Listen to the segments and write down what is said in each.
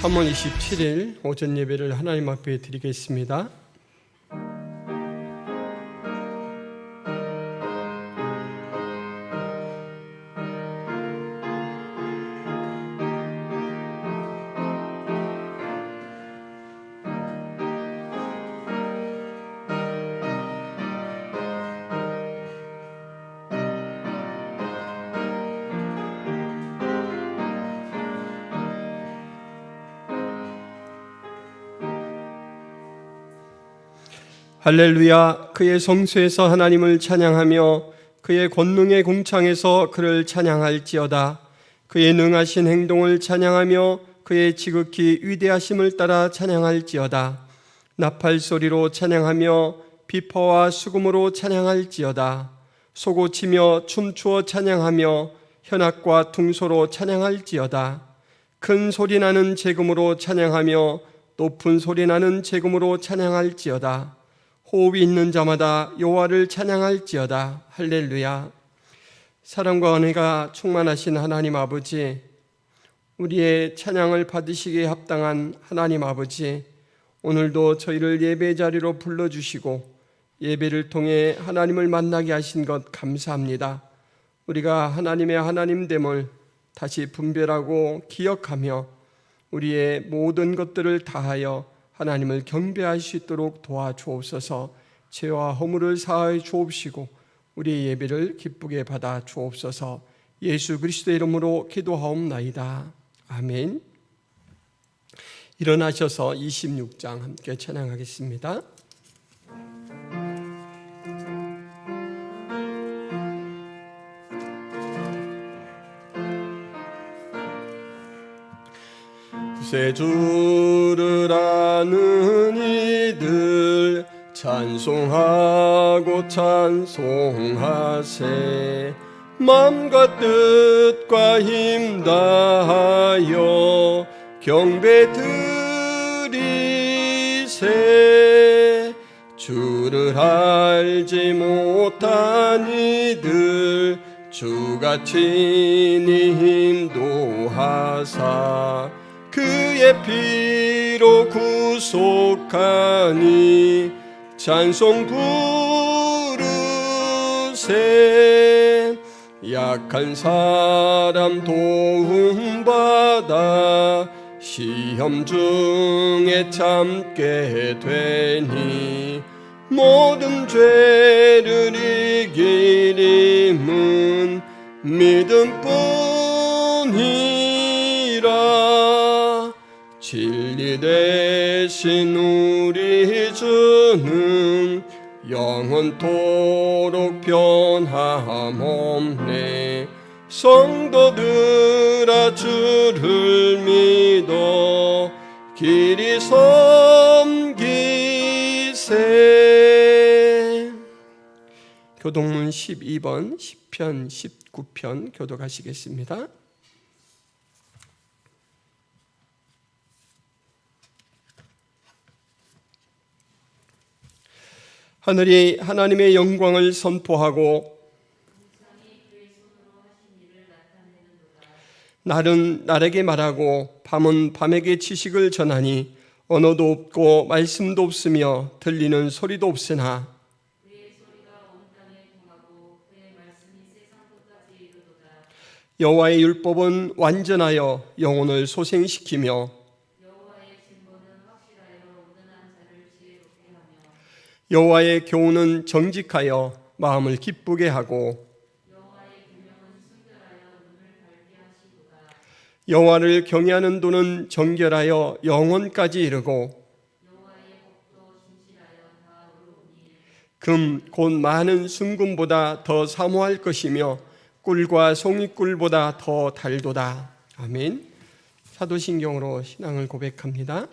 3월 27일 오전 예배를 하나님 앞에 드리겠습니다. 할렐루야. 그의 성소에서 하나님을 찬양하며 그의 권능의 궁창에서 그를 찬양할지어다. 그의 능하신 행동을 찬양하며 그의 지극히 위대하심을 따라 찬양할지어다. 나팔 소리로 찬양하며 비파와 수금으로 찬양할지어다. 소고치며 춤추어 찬양하며 현악과 퉁소로 찬양할지어다. 큰 소리 나는 제금으로 찬양하며 높은 소리 나는 제금으로 찬양할지어다. 호흡이 있는 자마다 여호와를 찬양할지어다. 할렐루야. 사랑과 은혜가 충만하신 하나님 아버지, 우리의 찬양을 받으시기에 합당한 하나님 아버지, 오늘도 저희를 예배 자리로 불러주시고 예배를 통해 하나님을 만나게 하신 것 감사합니다. 우리가 하나님의 하나님됨을 다시 분별하고 기억하며 우리의 모든 것들을 다하여 하나님을 경배할 수 있도록 도와주옵소서. 죄와 허물을 사하여 주옵시고 우리의 예배를 기쁘게 받아 주옵소서. 예수 그리스도의 이름으로 기도하옵나이다. 아멘. 일어나셔서 26장 함께 찬양하겠습니다. 구세주를 아는 이들 찬송하고 찬송하세. 마음과 뜻과 힘 다하여 경배 드리세. 주를 알지 못한 이들 주가 친히 인도하사 그의 피로 구속하니 찬송 부르세. 약한 사람 도움받아 시험 중에 참게 되니 모든 죄를 이기림은 믿음뿐이라. 진리 대신 우리 주는 영원토록 변함없네. 성도들아 주를 믿어 길이 섬기세. 교동문 12번 10편 19편 교독하시겠습니다. 하늘이 하나님의 영광을 선포하고 날은 날에게 말하고 밤은 밤에게 지식을 전하니 언어도 없고 말씀도 없으며 들리는 소리도 없으나 그의 소리가 온 땅에 통하고 그의 말씀이 세상 끝까지 이르도다. 여호와의 율법은 완전하여 영혼을 소생시키며 여호와의 진보는 확실하여 온전한 자를 지혜롭게 하며 여호와의 교훈은 정직하여 마음을 기쁘게 하고 여호와의 규명은 순결하여 눈을 밝게 하시도다. 여호와를 경외하는 도는 정결하여 영혼까지 이르고 여호와의 법도 진실하여 다 이루오니 금 곧 많은 순금보다 더 사모할 것이며 꿀과 송이꿀보다 더 달도다. 아멘. 사도신경으로 신앙을 고백합니다.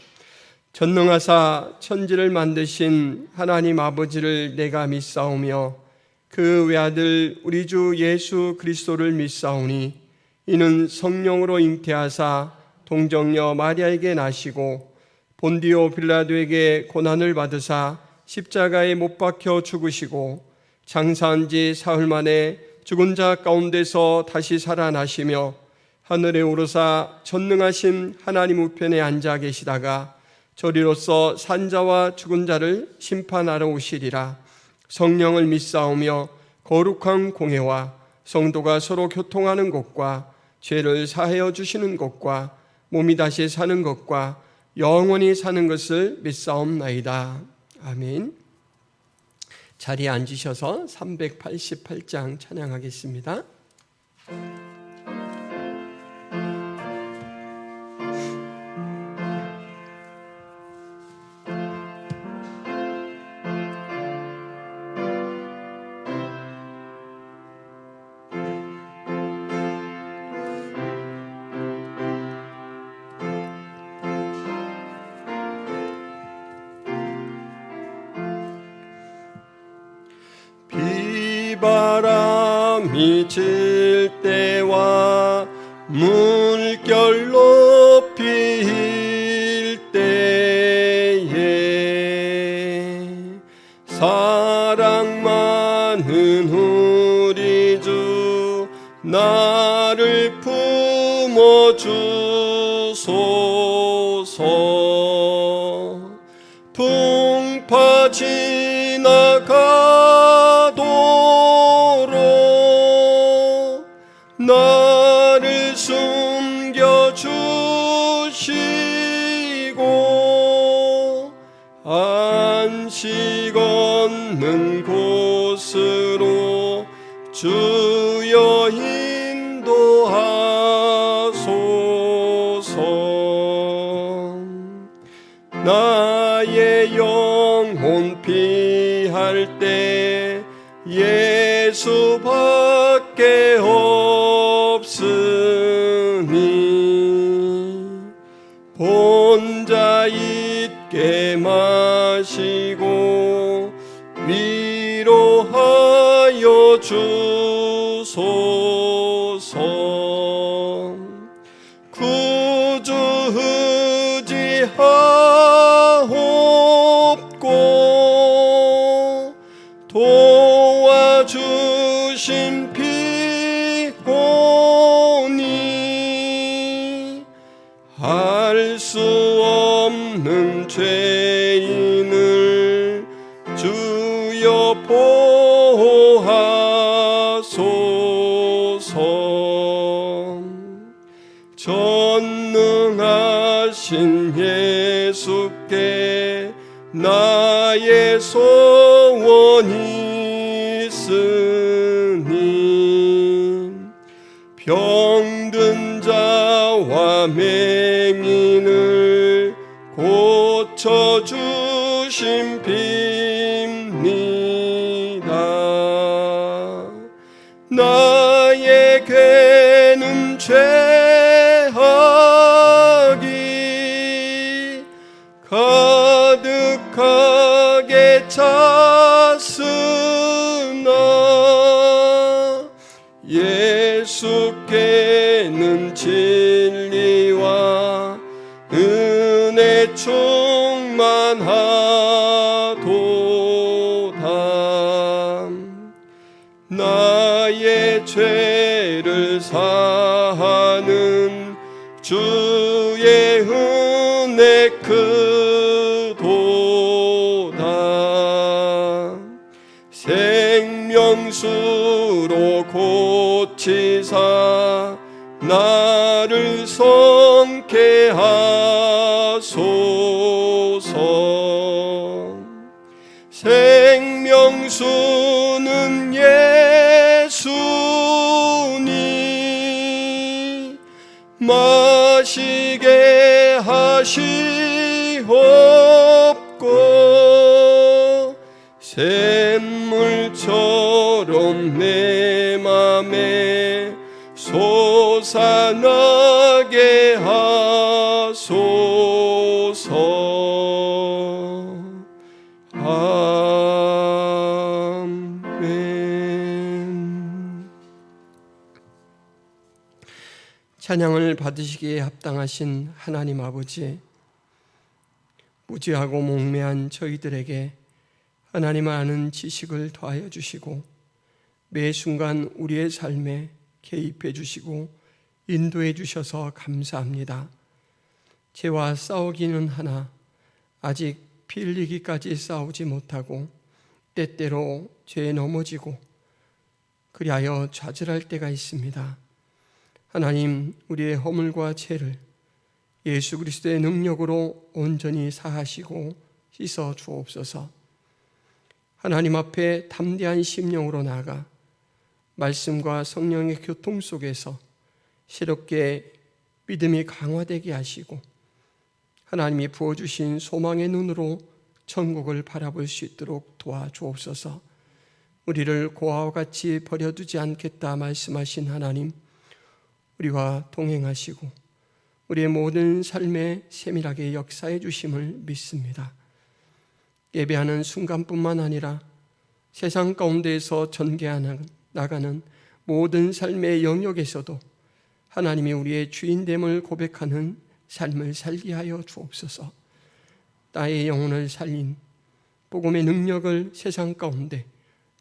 전능하사 천지를 만드신 하나님 아버지를 내가 믿사오며 그 외아들 우리 주 예수 그리스도를 믿사오니 이는 성령으로 잉태하사 동정녀 마리아에게 나시고 본디오 빌라도에게 고난을 받으사 십자가에 못 박혀 죽으시고 장사한 지 사흘 만에 죽은 자 가운데서 다시 살아나시며 하늘에 오르사 전능하신 하나님 우편에 앉아 계시다가 저리로서 산자와 죽은 자를 심판하러 오시리라. 성령을 믿사오며 거룩한 공회와 성도가 서로 교통하는 것과 죄를 사하여 주시는 것과 몸이 다시 사는 것과 영원히 사는 것을 믿사옵나이다. 아멘. 자리에 앉으셔서 388장 찬양하겠습니다. 비바람이 칠 때와 물결 높일 때에 사랑 많은 우리 주 나를 품어주소서. 풍파 지나가도록 나를 숨겨주시고 안식 얻는 곳으로 주여 인도하소서. 나의 영혼 피할 때 예수밖에 없으니 혼자 있게 마시고 위로하여 주소서. 구주 의지하옵고 도와주신 피오니 할 수 없는 죄인을 주여 보호하소서. 전능하신 예수께 나의 소원이 있으니 병든 자와 맹인을 고쳐주신 빕니다. 나의 죄는 죄악이 가득하게 찼으나 예수께는 진리와 은혜 충만하도다. 나의 죄를 사하는 주의 은혜 크도다. 생명수로 고치사 나를 성케 하소서. 생명수는 예수니 마시게 하시옵고 샘물처럼 내 맘에 솟아나게 하소서. 아멘. 찬양을 받으시기에 합당하신 하나님 아버지, 무지하고 목매한 저희들에게 하나님을 아는 지식을 더하여 주시고 매 순간 우리의 삶에 개입해 주시고 인도해 주셔서 감사합니다. 죄와 싸우기는 하나 아직 피 흘리기까지 싸우지 못하고 때때로 죄에 넘어지고 그리하여 좌절할 때가 있습니다. 하나님, 우리의 허물과 죄를 예수 그리스도의 능력으로 온전히 사하시고 씻어 주옵소서. 하나님 앞에 담대한 심령으로 나아가 말씀과 성령의 교통 속에서 새롭게 믿음이 강화되게 하시고 하나님이 부어주신 소망의 눈으로 천국을 바라볼 수 있도록 도와주옵소서. 우리를 고아와 같이 버려두지 않겠다 말씀하신 하나님, 우리와 동행하시고 우리의 모든 삶에 세밀하게 역사해 주심을 믿습니다. 예배하는 순간뿐만 아니라 세상 가운데에서 전개하는 나가는 모든 삶의 영역에서도 하나님이 우리의 주인됨을 고백하는 삶을 살게 하여 주옵소서. 나의 영혼을 살린 복음의 능력을 세상 가운데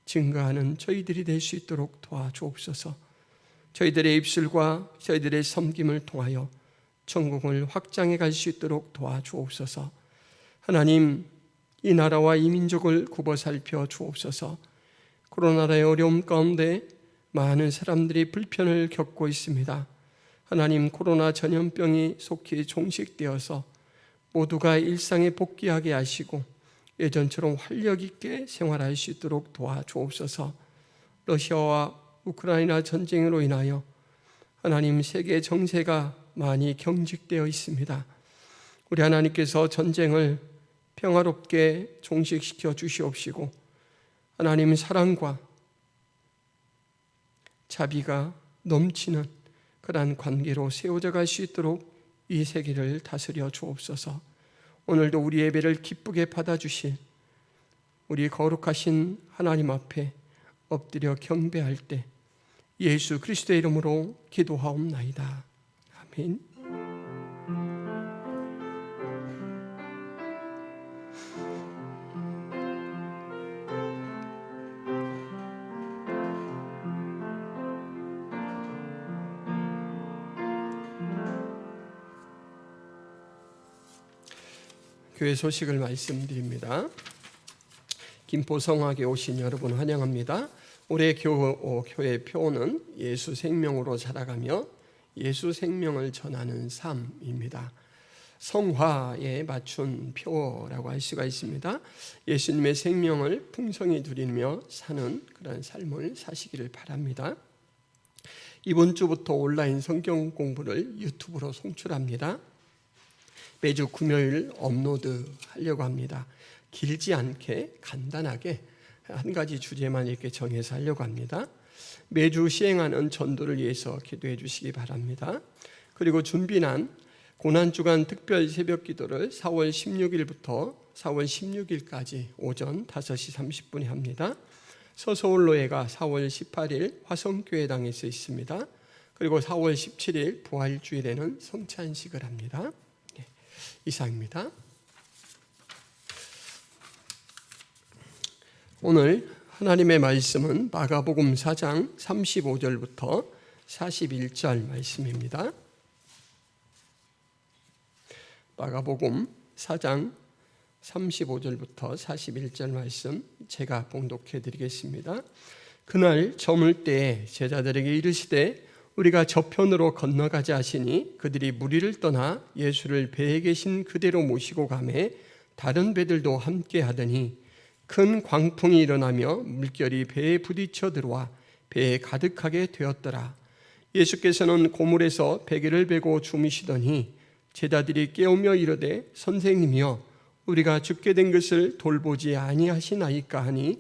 증거하는 저희들이 될 수 있도록 도와주옵소서. 저희들의 입술과 저희들의 섬김을 통하여 천국을 확장해 갈 수 있도록 도와주옵소서. 하나님, 이 나라와 이 민족을 굽어 살펴 주옵소서. 코로나의 어려움 가운데 많은 사람들이 불편을 겪고 있습니다. 하나님, 코로나 전염병이 속히 종식되어서 모두가 일상에 복귀하게 하시고 예전처럼 활력 있게 생활할 수 있도록 도와주옵소서. 러시아와 우크라이나 전쟁으로 인하여 하나님, 세계 정세가 많이 경직되어 있습니다. 우리 하나님께서 전쟁을 평화롭게 종식시켜 주시옵시고 하나님, 사랑과 자비가 넘치는 그러한 관계로 세워져 갈 수 있도록 이 세계를 다스려 주옵소서. 오늘도 우리 예배를 기쁘게 받아주실 우리 거룩하신 하나님 앞에 엎드려 경배할 때 예수 그리스도의 이름으로 기도하옵나이다. 아멘. 교회 소식을 말씀드립니다. 김포성악에 오신 여러분 환영합니다. 올해 교회 표어는 예수 생명으로 자라가며 예수 생명을 전하는 삶입니다. 성화에 맞춘 표어라고 할 수가 있습니다. 예수님의 생명을 풍성히 누리며 사는 그런 삶을 사시기를 바랍니다. 이번 주부터 온라인 성경 공부를 유튜브로 송출합니다. 매주 금요일 업로드 하려고 합니다. 길지 않게 간단하게 한 가지 주제만 이렇게 정해서 하려고 합니다. 매주 시행하는 전도를 위해서 기도해 주시기 바랍니다. 그리고 준비난 고난주간 특별 새벽 기도를 4월 16일부터 4월 16일까지 오전 5시 30분에 합니다. 서서울로회가 4월 18일 화성교회당에서 있습니다. 그리고 4월 17일 부활주일에는 성찬식을 합니다. 이상입니다. 오늘 하나님의 말씀은 마가복음 4장 35절부터 41절 말씀입니다. 마가복음 4장 35절부터 41절 말씀 제가 봉독해 드리겠습니다. 그날 저물 때에 제자들에게 이르시되 우리가 저편으로 건너가자 하시니 그들이 무리를 떠나 예수를 배에 계신 그대로 모시고 가매 다른 배들도 함께 하더니 큰 광풍이 일어나며 물결이 배에 부딪혀 들어와 배에 가득하게 되었더라. 예수께서는 고물에서 베개를 베고 주무시더니 제자들이 깨우며 이르되 선생님이여 우리가 죽게 된 것을 돌보지 아니하시나이까 하니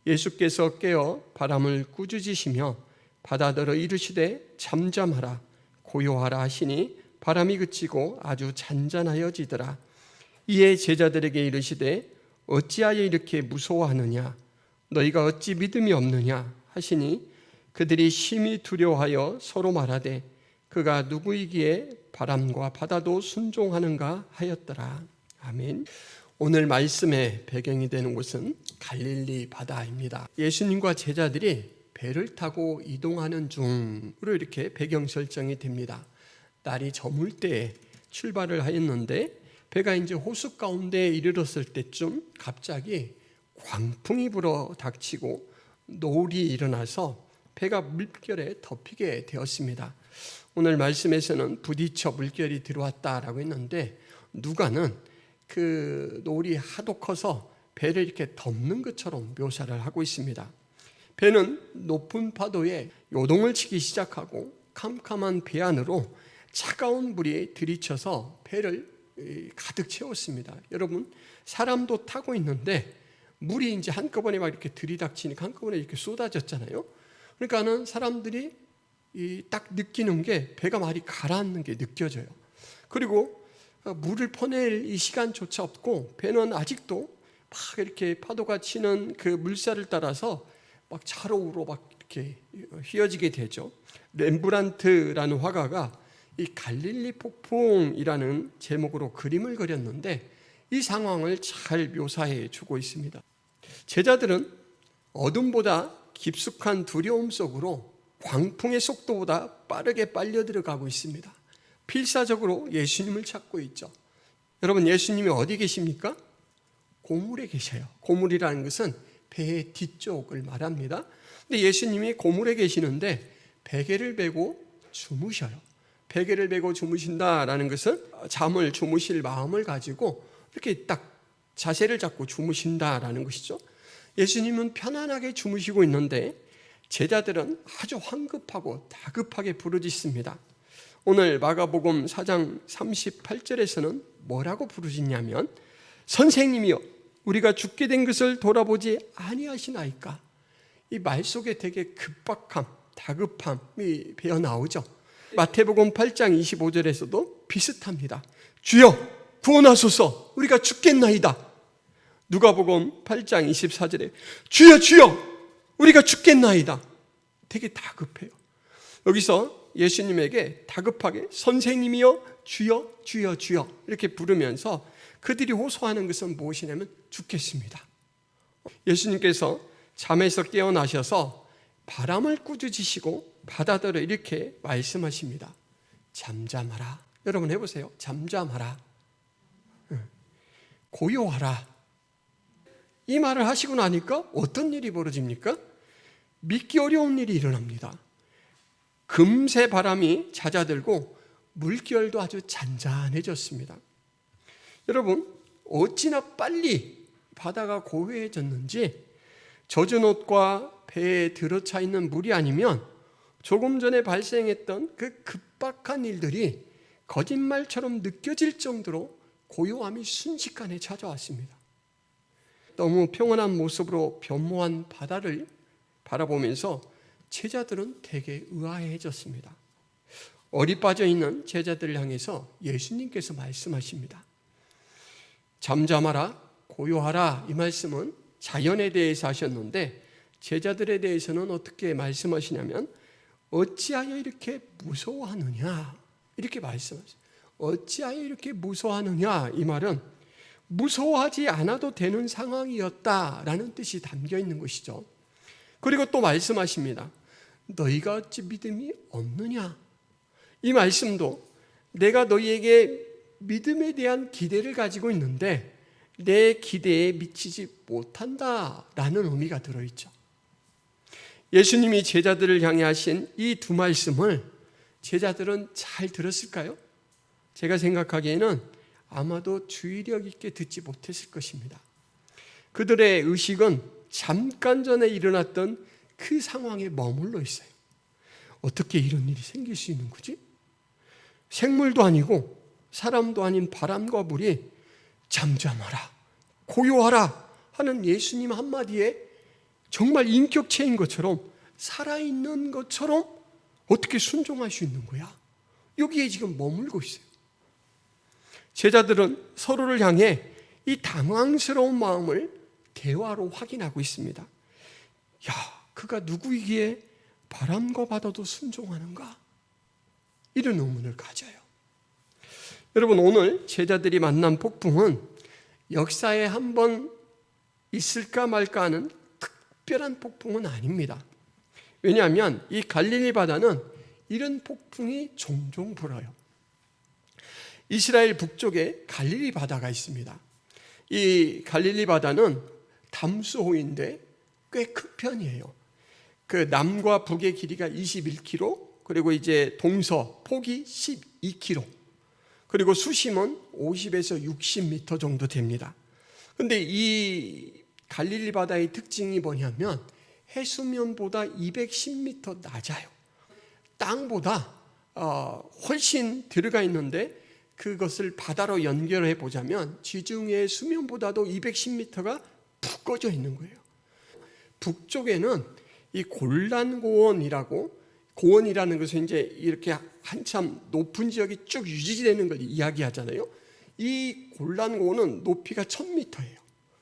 예수께서 깨어 바람을 꾸짖으시며 바다더러 이르시되 잠잠하라 고요하라 하시니 바람이 그치고 아주 잔잔하여지더라. 이에 제자들에게 이르시되 어찌하여 이렇게 무서워하느냐 너희가 어찌 믿음이 없느냐 하시니 그들이 심히 두려워하여 서로 말하되 그가 누구이기에 바람과 바다도 순종하는가 하였더라. 아멘. 오늘 말씀의 배경이 되는 곳은 갈릴리 바다입니다. 예수님과 제자들이 배를 타고 이동하는 중으로 이렇게 배경 설정이 됩니다. 날이 저물 때에 출발을 하였는데 배가 이제 호수 가운데에 이르렀을 때쯤 갑자기 광풍이 불어 닥치고 노을이 일어나서 배가 물결에 덮이게 되었습니다. 오늘 말씀에서는 부딪혀 물결이 들어왔다라고 했는데 누가는 그 노을이 하도 커서 배를 이렇게 덮는 것처럼 묘사를 하고 있습니다. 배는 높은 파도에 요동을 치기 시작하고 캄캄한 배 안으로 차가운 물이 들이쳐서 배를 가득 채웠습니다. 여러분, 사람도 타고 있는데 물이 이제 한꺼번에 막 이렇게 들이닥치니까 한꺼번에 이렇게 쏟아졌잖아요. 그러니까는 사람들이 딱 느끼는 게 배가 많이 가라앉는 게 느껴져요. 그리고 물을 퍼낼 이 시간조차 없고 배는 아직도 막 이렇게 파도가 치는 그 물살을 따라서 막 좌로우로 막 이렇게 휘어지게 되죠. 렘브란트라는 화가가 이 갈릴리 폭풍이라는 제목으로 그림을 그렸는데 이 상황을 잘 묘사해 주고 있습니다. 제자들은 어둠보다 깊숙한 두려움 속으로 광풍의 속도보다 빠르게 빨려 들어가고 있습니다. 필사적으로 예수님을 찾고 있죠. 여러분, 예수님이 어디 계십니까? 고물에 계셔요. 고물이라는 것은 배의 뒤쪽을 말합니다. 근데 예수님이 고물에 계시는데 베개를 베고 주무셔요. 베개를 베고 주무신다라는 것은 잠을 주무실 마음을 가지고 이렇게 딱 자세를 잡고 주무신다라는 것이죠. 예수님은 편안하게 주무시고 있는데 제자들은 아주 황급하고 다급하게 부르짖습니다. 오늘 마가복음 4장 38절에서는 뭐라고 부르짖냐면 선생님이여 우리가 죽게 된 것을 돌아보지 아니하시나이까. 이 말 속에 되게 급박함, 다급함이 배어 나오죠. 마태복음 8장 25절에서도 비슷합니다. 주여 구원하소서 우리가 죽겠나이다. 누가복음 8장 24절에 주여 주여 우리가 죽겠나이다. 되게 다급해요. 여기서 예수님에게 다급하게 선생님이여 주여 주여 주여 이렇게 부르면서 그들이 호소하는 것은 무엇이냐면 죽겠습니다. 예수님께서 잠에서 깨어나셔서 바람을 꾸짖으시고 바다들을 이렇게 말씀하십니다. 잠잠하라. 여러분 해보세요. 잠잠하라. 고요하라. 이 말을 하시고 나니까 어떤 일이 벌어집니까? 믿기 어려운 일이 일어납니다. 금세 바람이 잦아들고 물결도 아주 잔잔해졌습니다. 여러분, 어찌나 빨리 바다가 고요해졌는지 젖은 옷과 배에 들어차 있는 물이 아니면 조금 전에 발생했던 그 급박한 일들이 거짓말처럼 느껴질 정도로 고요함이 순식간에 찾아왔습니다. 너무 평온한 모습으로 변모한 바다를 바라보면서 제자들은 되게 의아해졌습니다. 어리 빠져 있는 제자들을 향해서 예수님께서 말씀하십니다. 잠잠하라, 고요하라. 이 말씀은 자연에 대해서 하셨는데 제자들에 대해서는 어떻게 말씀하시냐면 어찌하여 이렇게 무서워하느냐 이렇게 말씀하세요. 어찌하여 이렇게 무서워하느냐 이 말은 무서워하지 않아도 되는 상황이었다라는 뜻이 담겨 있는 것이죠. 그리고 또 말씀하십니다. 너희가 어찌 믿음이 없느냐. 이 말씀도 내가 너희에게 믿음에 대한 기대를 가지고 있는데 내 기대에 미치지 못한다라는 의미가 들어있죠. 예수님이 제자들을 향해 하신 이 두 말씀을 제자들은 잘 들었을까요? 제가 생각하기에는 아마도 주의력 있게 듣지 못했을 것입니다. 그들의 의식은 잠깐 전에 일어났던 그 상황에 머물러 있어요. 어떻게 이런 일이 생길 수 있는 거지? 생물도 아니고 사람도 아닌 바람과 물이 잠잠하라, 고요하라 하는 예수님 한마디에 정말 인격체인 것처럼 살아있는 것처럼 어떻게 순종할 수 있는 거야? 여기에 지금 머물고 있어요. 제자들은 서로를 향해 이 당황스러운 마음을 대화로 확인하고 있습니다. 야, 그가 누구이기에 바람과 바다도 순종하는가? 이런 의문을 가져요. 여러분, 오늘 제자들이 만난 폭풍은 역사에 한 번 있을까 말까 하는 특별한 폭풍은 아닙니다. 왜냐하면 이 갈릴리 바다는 이런 폭풍이 종종 불어요. 이스라엘 북쪽에 갈릴리 바다가 있습니다. 이 갈릴리 바다는 담수호인데 꽤 큰 편이에요. 그 남과 북의 길이가 21km, 그리고 이제 동서 폭이 12km, 그리고 수심은 50에서 60m 정도 됩니다. 그런데 이 갈릴리 바다의 특징이 뭐냐면 해수면보다 210m 낮아요. 땅보다 훨씬 들어가 있는데 그것을 바다로 연결해 보자면 지중해 수면보다도 210m가 푹 꺼져 있는 거예요. 북쪽에는 이 골란고원이라고, 고원이라는 것은 이제 이렇게 한참 높은 지역이 쭉 유지되는 걸 이야기하잖아요. 이 골란고원은 높이가 1000m예요.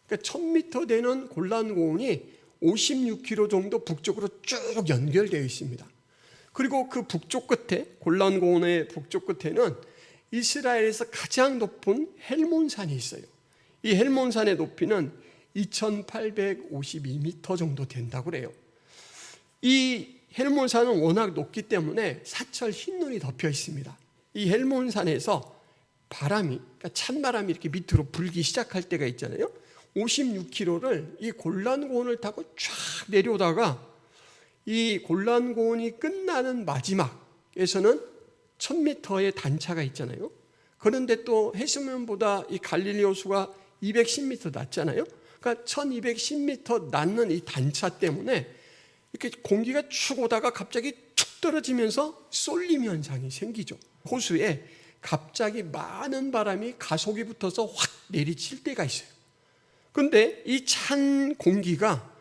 그러니까 1000m 되는 골란고원이 56km 정도 북쪽으로 쭉 연결되어 있습니다. 그리고 그 북쪽 끝에, 골란고원의 북쪽 끝에는 이스라엘에서 가장 높은 헬몬산이 있어요. 이 헬몬산의 높이는 2852m 정도 된다고 그래요. 이 헬몬산은 워낙 높기 때문에 사철 흰눈이 덮여 있습니다. 이 헬몬산에서 바람이, 그러니까 찬바람이 이렇게 밑으로 불기 시작할 때가 있잖아요. 56km를 이 골란고원을 타고 쫙 내려오다가 이 골란고원이 끝나는 마지막에서는 1000m의 단차가 있잖아요. 그런데 또 해수면보다 이 갈릴리 호수가 210m 낮잖아요. 그러니까 1210m 낮는 이 단차 때문에 이렇게 공기가 쭉 오다가 갑자기 툭 떨어지면서 쏠림 현상이 생기죠. 호수에 갑자기 많은 바람이 가속이 붙어서 확 내리칠 때가 있어요. 그런데 이 찬 공기가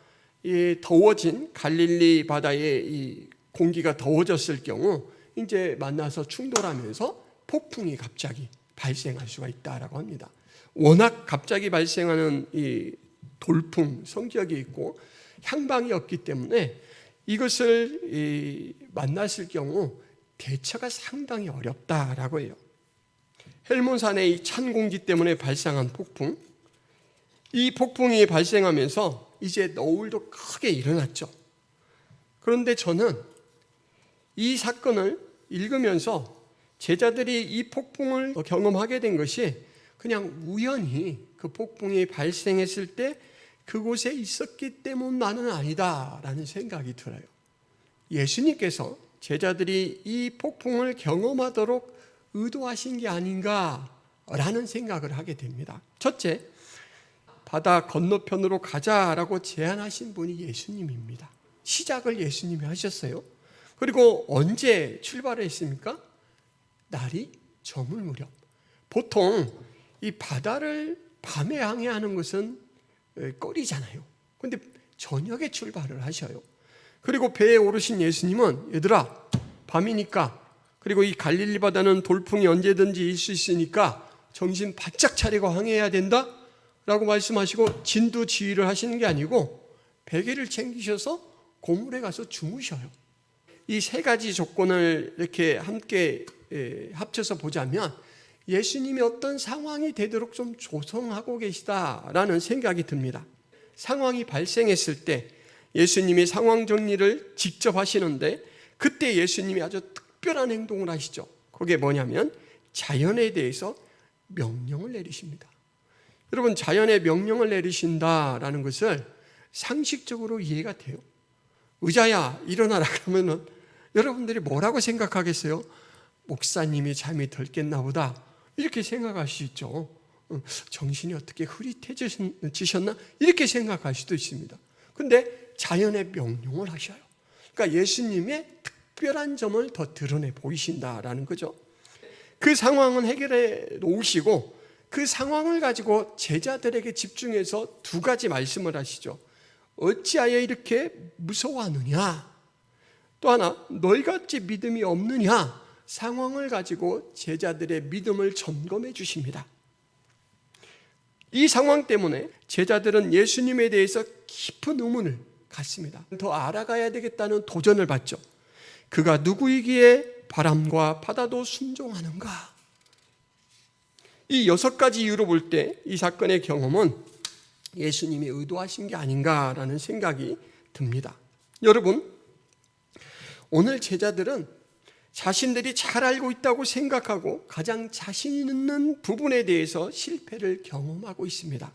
더워진 갈릴리 바다의 이 공기가 더워졌을 경우 이제 만나서 충돌하면서 폭풍이 갑자기 발생할 수가 있다라고 합니다. 워낙 갑자기 발생하는 이 돌풍 성격이 있고 향방이 없기 때문에 이것을 만났을 경우 대처가 상당히 어렵다라고 해요. 헬몬산의 이 찬 공기 때문에 발생한 폭풍, 이 폭풍이 발생하면서 이제 너울도 크게 일어났죠. 그런데 저는 이 사건을 읽으면서 제자들이 이 폭풍을 경험하게 된 것이 그냥 우연히 그 폭풍이 발생했을 때 그곳에 있었기 때문만은 아니다라는 생각이 들어요. 예수님께서 제자들이 이 폭풍을 경험하도록 의도하신 게 아닌가라는 생각을 하게 됩니다. 첫째, 바다 건너편으로 가자라고 제안하신 분이 예수님입니다. 시작을 예수님이 하셨어요. 그리고 언제 출발을 했습니까? 날이 저물 무렵. 보통 이 바다를 밤에 항해하는 것은 꺼리잖아요. 그런데 저녁에 출발을 하셔요. 그리고 배에 오르신 예수님은 얘들아 밤이니까, 그리고 이 갈릴리 바다는 돌풍이 언제든지 일 수 있으니까 정신 바짝 차리고 항해해야 된다 라고 말씀하시고 진두지휘를 하시는 게 아니고 베개를 챙기셔서 고물에 가서 주무셔요. 이 세 가지 조건을 이렇게 함께 합쳐서 보자면 예수님이 어떤 상황이 되도록 좀 조성하고 계시다라는 생각이 듭니다. 상황이 발생했을 때 예수님이 상황 정리를 직접 하시는데 그때 예수님이 아주 특별한 행동을 하시죠. 그게 뭐냐면 자연에 대해서 명령을 내리십니다. 여러분, 자연에 명령을 내리신다라는 것을 상식적으로 이해가 돼요. 의자야 일어나라 그러면은 여러분들이 뭐라고 생각하겠어요? 목사님이 잠이 덜 깼나 보다 이렇게 생각할 수 있죠. 정신이 어떻게 흐릿해지셨나 이렇게 생각할 수도 있습니다. 근데 자연의 명령을 하셔요. 그러니까 예수님의 특별한 점을 더 드러내 보이신다라는 거죠. 그 상황은 해결해 놓으시고 그 상황을 가지고 제자들에게 집중해서 두 가지 말씀을 하시죠. 어찌하여 이렇게 무서워하느냐, 또 하나 너희같이 믿음이 없느냐, 상황을 가지고 제자들의 믿음을 점검해 주십니다. 이 상황 때문에 제자들은 예수님에 대해서 깊은 의문을 갖습니다. 더 알아가야 되겠다는 도전을 받죠. 그가 누구이기에 바람과 바다도 순종하는가? 이 6가지 이유로 볼 때 이 사건의 경험은 예수님이 의도하신 게 아닌가라는 생각이 듭니다. 여러분, 오늘 제자들은 자신들이 잘 알고 있다고 생각하고 가장 자신 있는 부분에 대해서 실패를 경험하고 있습니다.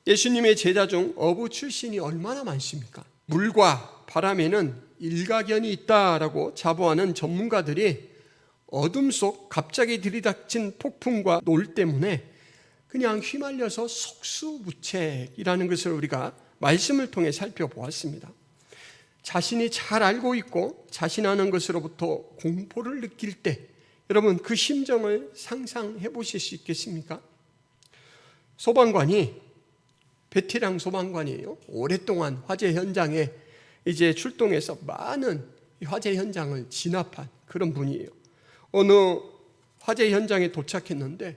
예수님의 제자 중 어부 출신이 얼마나 많습니까? 물과 바람에는 일가견이 있다라고 자부하는 전문가들이 어둠 속 갑자기 들이닥친 폭풍과 노을 때문에 그냥 휘말려서 속수무책이라는 것을 우리가 말씀을 통해 살펴보았습니다. 자신이 잘 알고 있고 자신하는 것으로부터 공포를 느낄 때 여러분 그 심정을 상상해 보실 수 있겠습니까? 소방관이 베테랑 소방관이에요. 오랫동안 화재 현장에 이제 출동해서 많은 화재 현장을 진압한 그런 분이에요. 어느 화재 현장에 도착했는데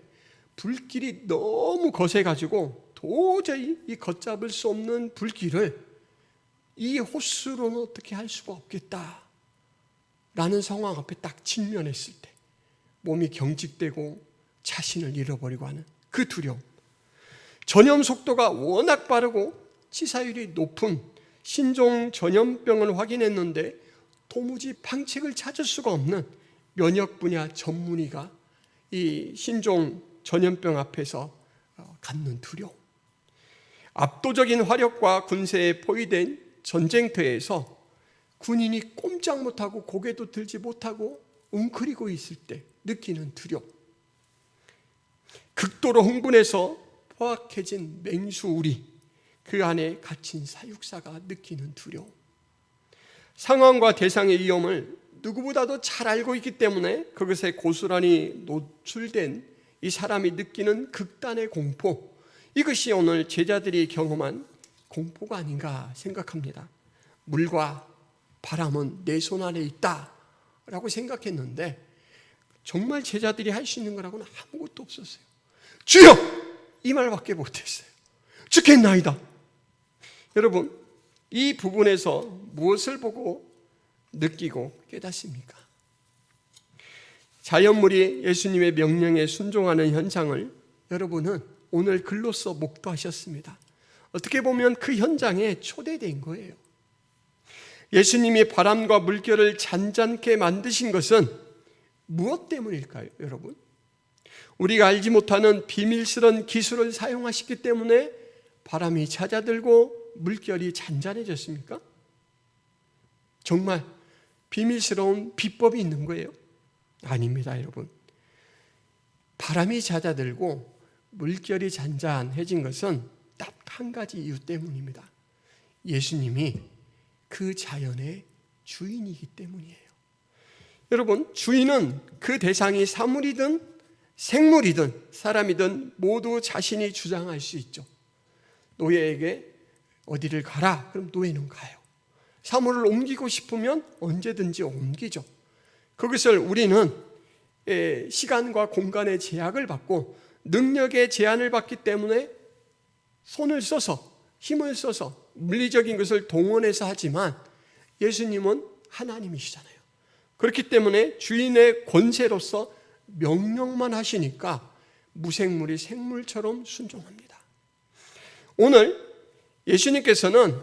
불길이 너무 거세가지고 도저히 이 걷잡을 수 없는 불길을 이 호스로는 어떻게 할 수가 없겠다라는 상황 앞에 딱 직면했을 때 몸이 경직되고 자신을 잃어버리고 하는 그 두려움. 전염 속도가 워낙 빠르고 치사율이 높은 신종 전염병을 확인했는데 도무지 방책을 찾을 수가 없는 면역 분야 전문의가 이 신종 전염병 앞에서 갖는 두려움. 압도적인 화력과 군세에 포위된 전쟁터에서 군인이 꼼짝 못하고 고개도 들지 못하고 웅크리고 있을 때 느끼는 두려움. 극도로 흥분해서 포악해진 맹수우리, 그 안에 갇힌 사육사가 느끼는 두려움. 상황과 대상의 위험을 누구보다도 잘 알고 있기 때문에 그것에 고스란히 노출된 이 사람이 느끼는 극단의 공포, 이것이 오늘 제자들이 경험한 공포가 아닌가 생각합니다. 물과 바람은 내 손 안에 있다라고 생각했는데 정말 제자들이 할 수 있는 거라고는 아무것도 없었어요. 주여! 이 말밖에 못했어요. 죽겠나이다. 여러분, 이 부분에서 무엇을 보고 느끼고 깨닫습니까? 자연물이 예수님의 명령에 순종하는 현상을 여러분은 오늘 글로써 목도하셨습니다. 어떻게 보면 그 현장에 초대된 거예요. 예수님이 바람과 물결을 잔잔케 만드신 것은 무엇 때문일까요, 여러분? 우리가 알지 못하는 비밀스러운 기술을 사용하셨기 때문에 바람이 잦아들고 물결이 잔잔해졌습니까? 정말 비밀스러운 비법이 있는 거예요? 아닙니다, 여러분. 바람이 잦아들고 물결이 잔잔해진 것은 딱 한 가지 이유 때문입니다. 예수님이 그 자연의 주인이기 때문이에요. 여러분, 주인은 그 대상이 사물이든 생물이든 사람이든 모두 자신이 주장할 수 있죠. 노예에게 어디를 가라, 그럼 노예는 가요. 사물을 옮기고 싶으면 언제든지 옮기죠. 그것을 우리는 시간과 공간의 제약을 받고 능력의 제한을 받기 때문에 손을 써서 힘을 써서 물리적인 것을 동원해서 하지만 예수님은 하나님이시잖아요. 그렇기 때문에 주인의 권세로서 명령만 하시니까 무생물이 생물처럼 순종합니다. 오늘 예수님께서는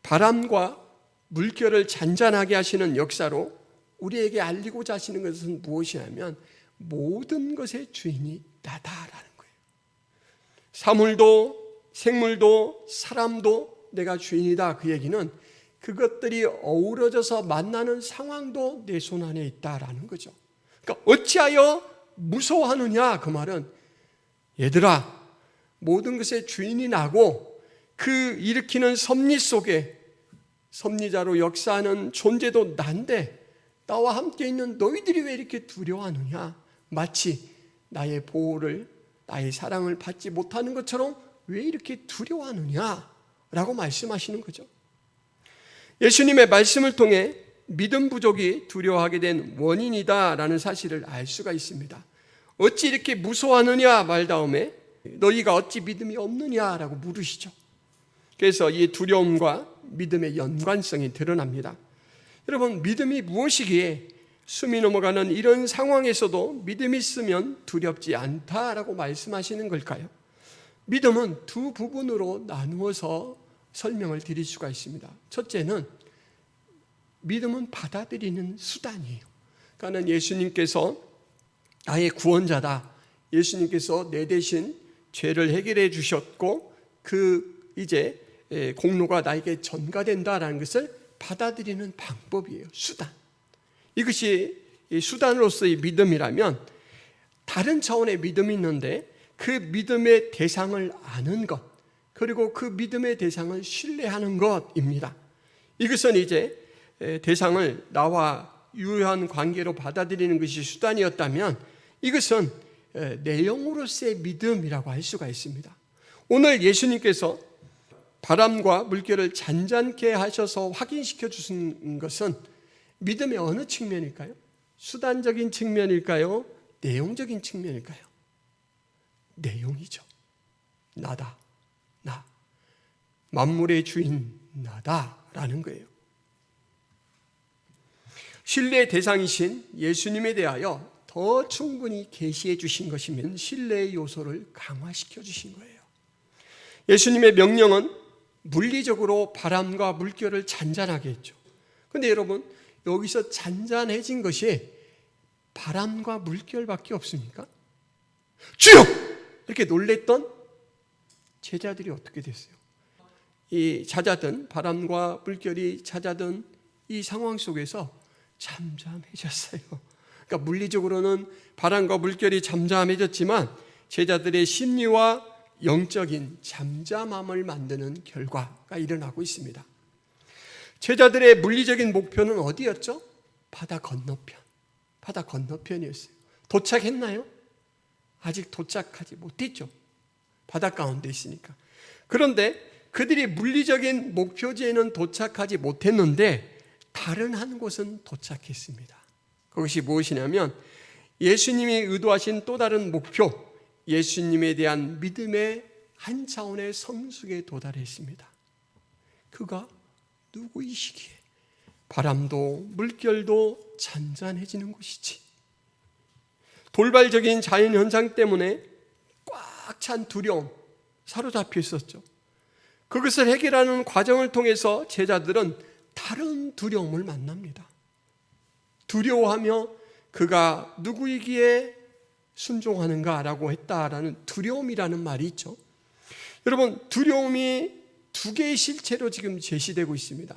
바람과 물결을 잔잔하게 하시는 역사로 우리에게 알리고자 하시는 것은 무엇이냐면 모든 것의 주인이 나다라는 거예요. 사물도 생물도 사람도 내가 주인이다. 그 얘기는 그것들이 어우러져서 만나는 상황도 내 손 안에 있다라는 거죠. 그러니까 어찌하여 무서워하느냐, 그 말은 얘들아, 모든 것의 주인이 나고 그 일으키는 섭리 속에 섭리자로 역사하는 존재도 난데 나와 함께 있는 너희들이 왜 이렇게 두려워하느냐? 마치 나의 보호를, 나의 사랑을 받지 못하는 것처럼 왜 이렇게 두려워하느냐라고 말씀하시는 거죠. 예수님의 말씀을 통해 믿음 부족이 두려워하게 된 원인이다라는 사실을 알 수가 있습니다. 어찌 이렇게 무서워하느냐 말 다음에 너희가 어찌 믿음이 없느냐라고 물으시죠. 그래서 이 두려움과 믿음의 연관성이 드러납니다. 여러분, 믿음이 무엇이기에 숨이 넘어가는 이런 상황에서도 믿음이 있으면 두렵지 않다라고 말씀하시는 걸까요? 믿음은 두 부분으로 나누어서 설명을 드릴 수가 있습니다. 첫째는 믿음은 받아들이는 수단이에요. 그러니까 예수님께서 나의 구원자다. 예수님께서 내 대신 죄를 해결해 주셨고 그 이제 공로가 나에게 전가된다라는 것을 받아들이는 방법이에요. 수단. 이것이 수단으로서의 믿음이라면 다른 차원의 믿음이 있는데 그 믿음의 대상을 아는 것, 그리고 그 믿음의 대상을 신뢰하는 것입니다. 이것은 이제 대상을 나와 유효한 관계로 받아들이는 것이 수단이었다면 이것은 내용으로서의 믿음이라고 할 수가 있습니다. 오늘 예수님께서 바람과 물결을 잔잔케 하셔서 확인시켜 주신 것은 믿음의 어느 측면일까요? 수단적인 측면일까요? 내용적인 측면일까요? 내용이죠. 나다. 나. 만물의 주인 나다라는 거예요. 신뢰의 대상이신 예수님에 대하여 더 충분히 계시해 주신 것이면 신뢰의 요소를 강화시켜 주신 거예요. 예수님의 명령은 물리적으로 바람과 물결을 잔잔하게 했죠. 그런데 여러분, 여기서 잔잔해진 것이 바람과 물결밖에 없습니까? 주여! 이렇게 놀랬던 제자들이 어떻게 됐어요? 이 잦아든 바람과 물결이 잦아든 이 상황 속에서 잠잠해졌어요. 그러니까 물리적으로는 바람과 물결이 잠잠해졌지만 제자들의 심리와 영적인 잠잠함을 만드는 결과가 일어나고 있습니다. 제자들의 물리적인 목표는 어디였죠? 바다 건너편. 바다 건너편이었어요. 도착했나요? 아직 도착하지 못했죠. 바다 가운데 있으니까. 그런데 그들이 물리적인 목표지에는 도착하지 못했는데 다른 한 곳은 도착했습니다. 그것이 무엇이냐면 예수님이 의도하신 또 다른 목표, 예수님에 대한 믿음의 한 차원의 성숙에 도달했습니다. 그가 누구이시기에 바람도 물결도 잔잔해지는 것이지. 돌발적인 자연현상 때문에 꽉 찬 두려움 사로잡혀 있었죠. 그것을 해결하는 과정을 통해서 제자들은 다른 두려움을 만납니다. 두려워하며 그가 누구이기에 순종하는가라고 했다라는 두려움이라는 말이 있죠. 여러분, 두려움이 두 개의 실체로 지금 제시되고 있습니다.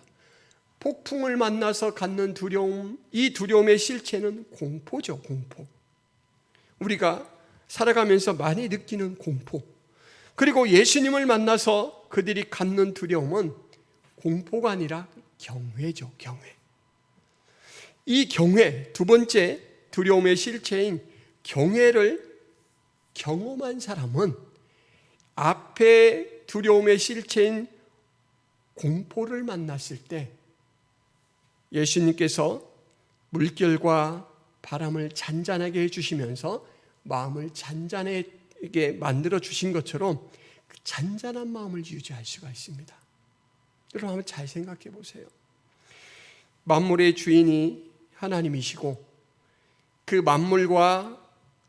폭풍을 만나서 갖는 두려움, 이 두려움의 실체는 공포죠, 공포. 우리가 살아가면서 많이 느끼는 공포. 그리고 예수님을 만나서 그들이 갖는 두려움은 공포가 아니라 경외죠, 경외. 이 경외, 두 번째 두려움의 실체인 경외를 경험한 사람은 앞에 두려움의 실체인 공포를 만났을 때 예수님께서 물결과 바람을 잔잔하게 해주시면서 마음을 잔잔하게 만들어 주신 것처럼 그 잔잔한 마음을 유지할 수가 있습니다. 여러분 한번 잘 생각해 보세요. 만물의 주인이 하나님이시고 그 만물과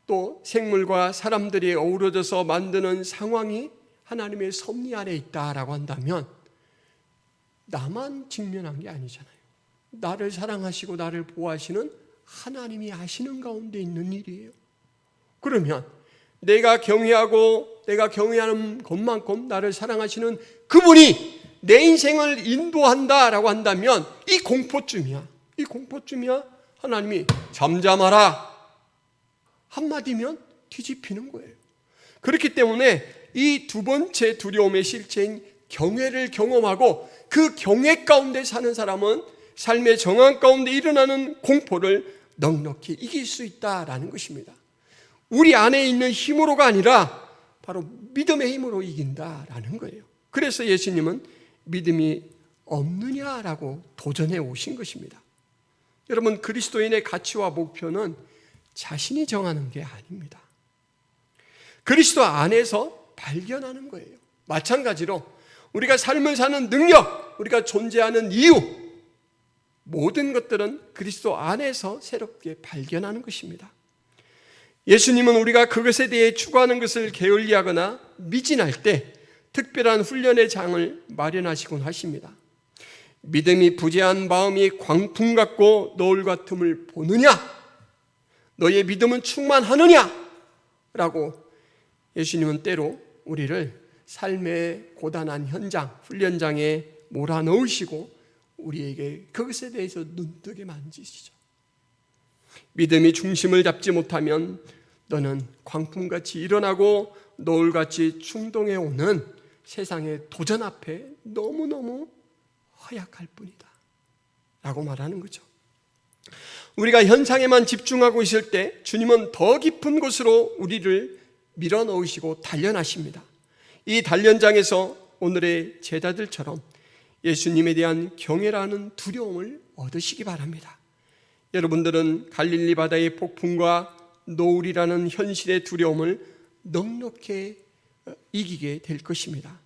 또 생물과 사람들이 어우러져서 만드는 상황이 하나님의 섭리 안에 있다라고 한다면 나만 직면한 게 아니잖아요. 나를 사랑하시고 나를 보호하시는 하나님이 하시는 가운데 있는 일이에요. 그러면 내가 경외하고 내가 경외하는 것만큼 나를 사랑하시는 그분이 내 인생을 인도한다라고 한다면 이 공포쯤이야. 이 공포쯤이야. 하나님이 잠잠하라 한마디면 뒤집히는 거예요. 그렇기 때문에 이 두 번째 두려움의 실체인 경외를 경험하고 그 경외 가운데 사는 사람은 삶의 정황 가운데 일어나는 공포를 넉넉히 이길 수 있다라는 것입니다. 우리 안에 있는 힘으로가 아니라 바로 믿음의 힘으로 이긴다라는 거예요. 그래서 예수님은 믿음이 없느냐라고 도전해 오신 것입니다. 여러분, 그리스도인의 가치와 목표는 자신이 정하는 게 아닙니다. 그리스도 안에서 발견하는 거예요. 마찬가지로 우리가 삶을 사는 능력, 우리가 존재하는 이유, 모든 것들은 그리스도 안에서 새롭게 발견하는 것입니다. 예수님은 우리가 그것에 대해 추구하는 것을 게을리하거나 미진할 때 특별한 훈련의 장을 마련하시곤 하십니다. 믿음이 부재한 마음이 광풍 같고 노을 같음을 보느냐? 너의 믿음은 충만하느냐? 라고 예수님은 때로 우리를 삶의 고단한 현장, 훈련장에 몰아넣으시고 우리에게 그것에 대해서 눈뜨게 만지시죠. 믿음이 중심을 잡지 못하면 너는 광풍같이 일어나고 노을같이 충동해 오는 세상의 도전 앞에 너무너무 허약할 뿐이다 라고 말하는 거죠. 우리가 현상에만 집중하고 있을 때 주님은 더 깊은 곳으로 우리를 밀어넣으시고 단련하십니다. 이 단련장에서 오늘의 제자들처럼 예수님에 대한 경외라는 두려움을 얻으시기 바랍니다. 여러분들은 갈릴리 바다의 폭풍과 노을이라는 현실의 두려움을 넉넉히 이기게 될 것입니다.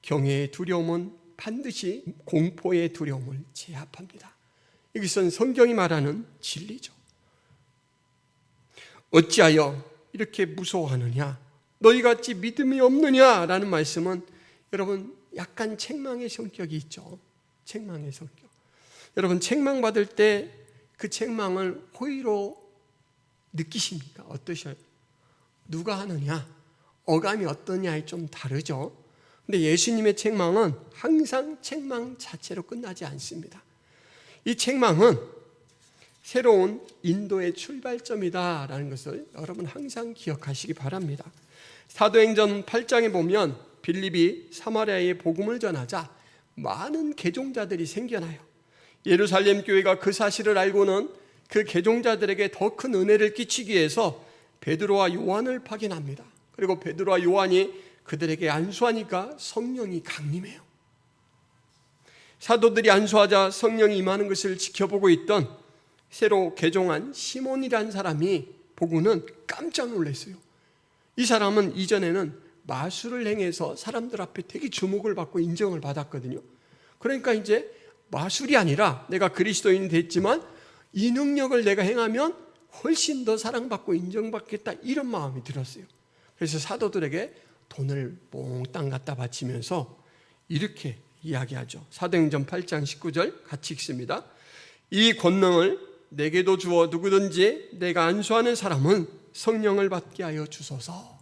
경외의 두려움은 반드시 공포의 두려움을 제압합니다. 이것은 성경이 말하는 진리죠. 어찌하여 이렇게 무서워하느냐? 너희같이 믿음이 없느냐라는 말씀은 여러분 약간 책망의 성격이 있죠. 책망의 성격. 여러분 책망받을 때 그 책망을 호의로 느끼십니까? 어떠셔요? 누가 하느냐? 어감이 어떠냐에 좀 다르죠. 근데 예수님의 책망은 항상 책망 자체로 끝나지 않습니다. 이 책망은 새로운 인도의 출발점이다라는 것을 여러분 항상 기억하시기 바랍니다. 사도행전 8장에 보면 빌립이 사마리아에 복음을 전하자 많은 개종자들이 생겨나요. 예루살렘 교회가 그 사실을 알고는 그 개종자들에게 더 큰 은혜를 끼치기 위해서 베드로와 요한을 파견합니다. 그리고 베드로와 요한이 그들에게 안수하니까 성령이 강림해요. 사도들이 안수하자 성령이 임하는 것을 지켜보고 있던 새로 개종한 시몬이라는 사람이 보고는 깜짝 놀랐어요. 이 사람은 이전에는 마술을 행해서 사람들 앞에 되게 주목을 받고 인정을 받았거든요. 그러니까 이제 마술이 아니라 내가 그리스도인이 됐지만 이 능력을 내가 행하면 훨씬 더 사랑받고 인정받겠다 이런 마음이 들었어요. 그래서 사도들에게 돈을 몽땅 갖다 바치면서 이렇게 이야기하죠. 사도행전 8장 19절 같이 읽습니다. 이 권능을 내게도 주어 누구든지 내가 안수하는 사람은 성령을 받게 하여 주소서.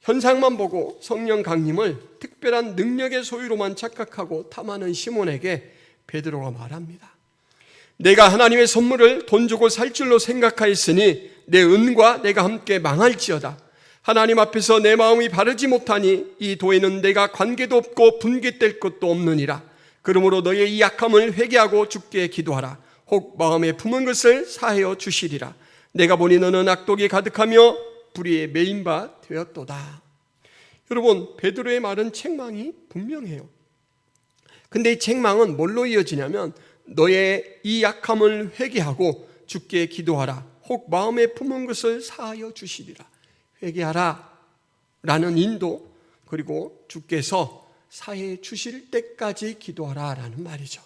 현상만 보고 성령 강림을 특별한 능력의 소유로만 착각하고 탐하는 시몬에게 베드로가 말합니다. 내가 하나님의 선물을 돈 주고 살 줄로 생각하였으니 내 은과 내가 함께 망할지어다. 하나님 앞에서 내 마음이 바르지 못하니 이 도에는 내가 관계도 없고 분깃될 것도 없느니라. 그러므로 너의 이 약함을 회개하고 주께 기도하라. 혹 마음에 품은 것을 사하여 주시리라. 내가 보니 너는 악독이 가득하며 불의에 매인 바 되었도다. 여러분, 베드로의 말은 책망이 분명해요. 근데 이 책망은 뭘로 이어지냐면 너의 이 약함을 회개하고 주께 기도하라. 혹 마음에 품은 것을 사하여 주시리라. 회개하라 라는 인도, 그리고 주께서 사해 주실 때까지 기도하라 라는 말이죠.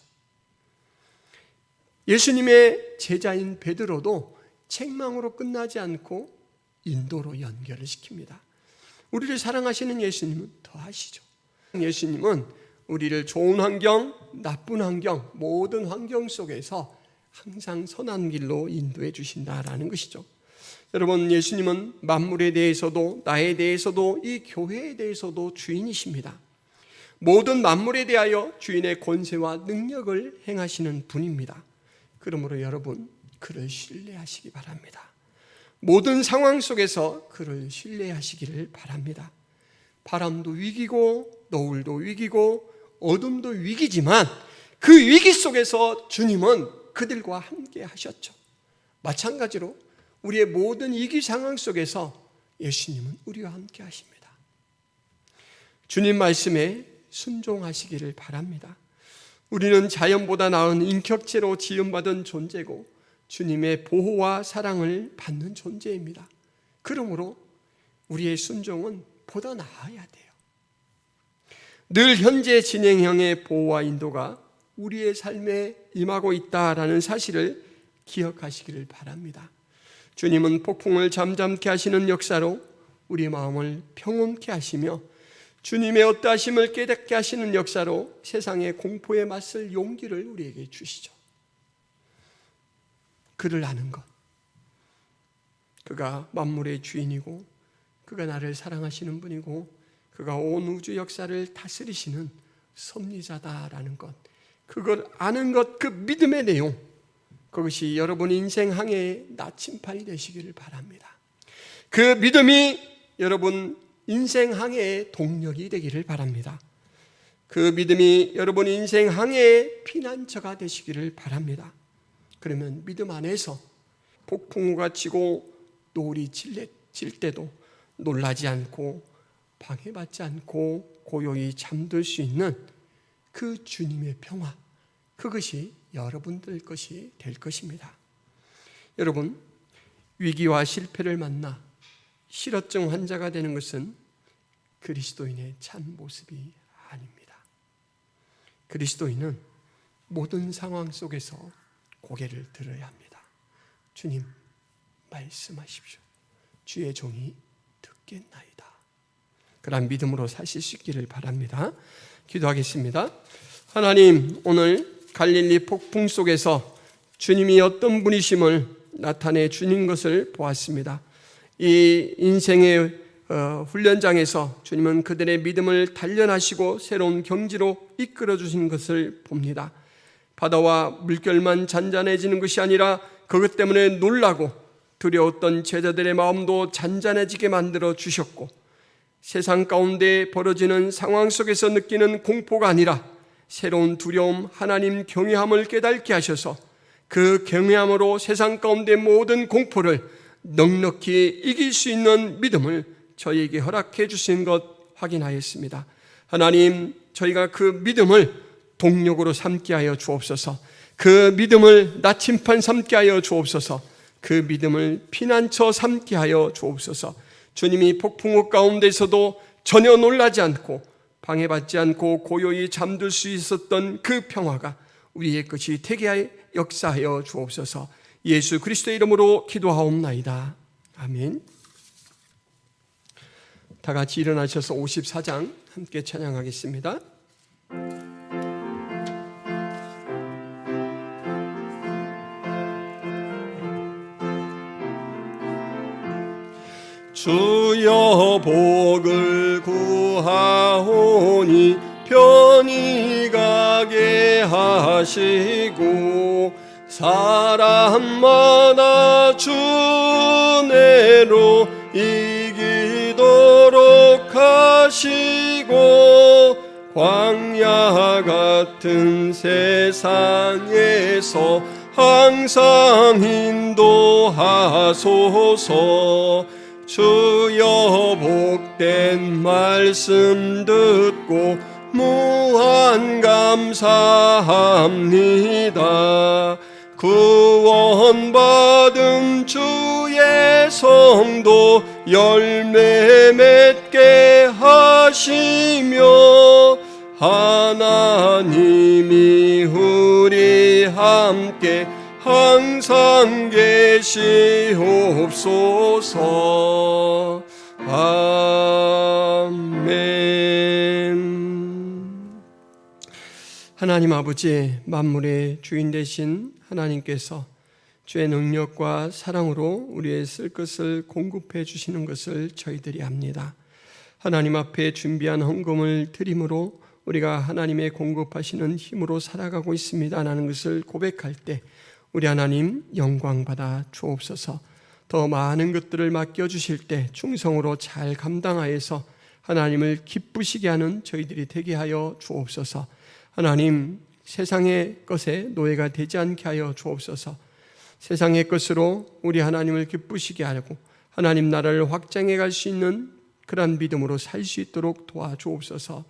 예수님의 제자인 베드로도 책망으로 끝나지 않고 인도로 연결을 시킵니다. 우리를 사랑하시는 예수님은 더 하시죠. 예수님은 우리를 좋은 환경, 나쁜 환경, 모든 환경 속에서 항상 선한 길로 인도해 주신다라는 것이죠. 여러분, 예수님은 만물에 대해서도 나에 대해서도 이 교회에 대해서도 주인이십니다. 모든 만물에 대하여 주인의 권세와 능력을 행하시는 분입니다. 그러므로 여러분, 그를 신뢰하시기 바랍니다. 모든 상황 속에서 그를 신뢰하시기를 바랍니다. 바람도 위기고 노을도 위기고 어둠도 위기지만 그 위기 속에서 주님은 그들과 함께 하셨죠. 마찬가지로 우리의 모든 위기 상황 속에서 예수님은 우리와 함께 하십니다. 주님 말씀에 순종하시기를 바랍니다. 우리는 자연보다 나은 인격체로 지음받은 존재고 주님의 보호와 사랑을 받는 존재입니다. 그러므로 우리의 순종은 보다 나아야 돼요. 늘 현재 진행형의 보호와 인도가 우리의 삶에 임하고 있다라는 사실을 기억하시기를 바랍니다. 주님은 폭풍을 잠잠케 하시는 역사로 우리 마음을 평온케 하시며 주님의 어떠하심을 깨닫게 하시는 역사로 세상의 공포에 맞설 용기를 우리에게 주시죠. 그를 아는 것, 그가 만물의 주인이고 그가 나를 사랑하시는 분이고 그가 온 우주 역사를 다스리시는 섭리자다라는 것, 그걸 아는 것, 그 믿음의 내용, 그것이 여러분 인생 항해의 나침판이 되시기를 바랍니다. 그 믿음이 여러분 인생 항해의 동력이 되기를 바랍니다. 그 믿음이 여러분 인생 항해의 피난처가 되시기를 바랍니다. 그러면 믿음 안에서 폭풍우가 치고 노을이 질 때도 놀라지 않고 방해받지 않고 고요히 잠들 수 있는 그 주님의 평화, 그것이 여러분들 것이 될 것입니다. 여러분, 위기와 실패를 만나 실어증 환자가 되는 것은 그리스도인의 참 모습이 아닙니다. 그리스도인은 모든 상황 속에서 고개를 들어야 합니다. 주님, 말씀하십시오. 주의 종이 듣겠나이다. 그런 믿음으로 사실 수 있기를 바랍니다. 기도하겠습니다. 하나님, 오늘 갈릴리 폭풍 속에서 주님이 어떤 분이심을 나타내 주신 것을 보았습니다. 이 인생의 훈련장에서 주님은 그들의 믿음을 단련하시고 새로운 경지로 이끌어 주신 것을 봅니다. 바다와 물결만 잔잔해지는 것이 아니라 그것 때문에 놀라고 두려웠던 제자들의 마음도 잔잔해지게 만들어 주셨고, 세상 가운데 벌어지는 상황 속에서 느끼는 공포가 아니라 새로운 두려움, 하나님 경외함을 깨닫게 하셔서 그 경외함으로 세상 가운데 모든 공포를 넉넉히 이길 수 있는 믿음을 저희에게 허락해 주신 것 확인하였습니다. 하나님, 저희가 그 믿음을 동력으로 삼게 하여 주옵소서. 그 믿음을 나침판 삼게 하여 주옵소서. 그 믿음을 피난처 삼게 하여 주옵소서. 주님이 폭풍우 가운데서도 전혀 놀라지 않고 방해받지 않고 고요히 잠들 수 있었던 그 평화가 우리의 것이 되게 하여 역사하여 주옵소서. 예수 그리스도의 이름으로 기도하옵나이다. 아멘. 다 같이 일어나셔서 54장 함께 찬양하겠습니다. 주여 복을 구하오니 편히 가게 하시고 사람마다 주 은혜로 이기도록 하시고 광야 같은 세상에서 항상 인도하소서. 주여 복된 말씀 듣고 무한 감사합니다. 구원받은 주의 성도 열매 맺게 하시며 하나님이 우리 함께 항상 계시옵소서. 아멘. 하나님 아버지, 만물의 주인 되신 하나님께서 주의 능력과 사랑으로 우리의 쓸 것을 공급해 주시는 것을 저희들이 압니다. 하나님 앞에 준비한 헌금을 드림으로 우리가 하나님의 공급하시는 힘으로 살아가고 있습니다 라는 것을 고백할 때 우리 하나님 영광받아 주옵소서. 더 많은 것들을 맡겨주실 때 충성으로 잘 감당하여서 하나님을 기쁘시게 하는 저희들이 되게 하여 주옵소서. 하나님, 세상의 것에 노예가 되지 않게 하여 주옵소서. 세상의 것으로 우리 하나님을 기쁘시게 하고 하나님 나라를 확장해 갈 수 있는 그런 믿음으로 살 수 있도록 도와주옵소서.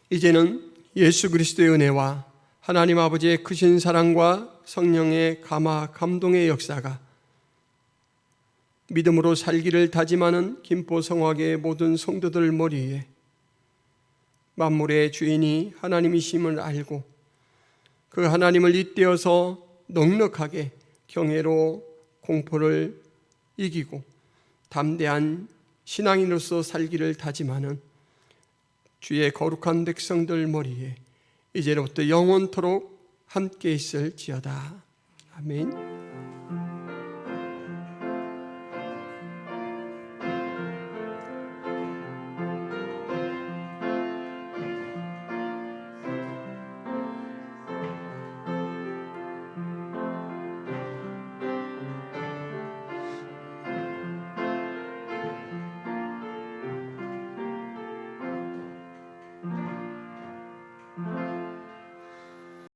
이제는 예수 그리스도의 은혜와 하나님 아버지의 크신 사랑과 성령의 감화 감동의 역사가 믿음으로 살기를 다짐하는 김포성화교의 모든 성도들 머리에 만물의 주인이 하나님이심을 알고 그 하나님을 잇대어서 넉넉하게 경외로 공포를 이기고 담대한 신앙인으로서 살기를 다짐하는 주의 거룩한 백성들 머리에 이제로부터 영원토록 함께 있을지어다. 아멘.